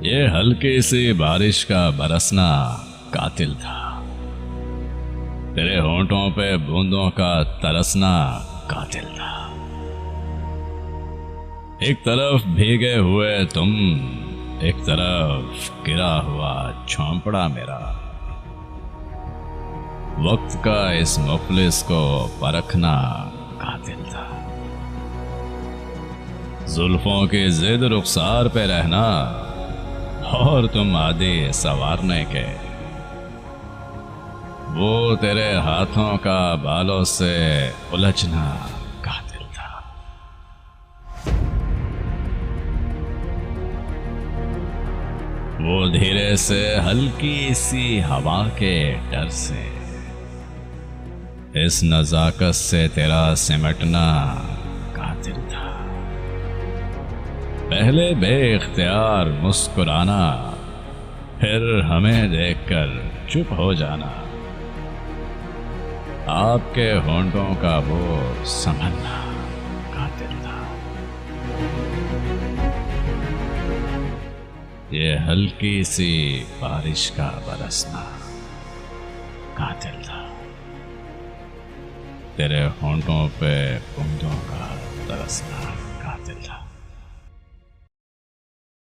ये हल्की सी बारिश का बरसना कातिल था। तेरे होंठों पे बूंदों का तरसना कातिल था। एक तरफ भीगे हुए तुम, एक तरफ गिरा हुआ झोंपड़ा मेरा। वक्त का इस मुफलिस को परखना कातिल था। जुल्फों की जिद रुखसार पे रहना और तुम आदि संवारने के। वो तेरे हाथों का बालों से उलझना कातिल था। वो धीरे से हल्की सी हवा के डर से इस नजाकत से तेरा सिमटना कातिल था। पहले बेइख्तियार मुस्कुराना, फिर हमें देखकर चुप हो जाना। आपके होंठों का वो संभलना कातिल था। ये हल्की सी बारिश का बरसना कातिल था। तेरे होंठों पे बूंदों का तरसना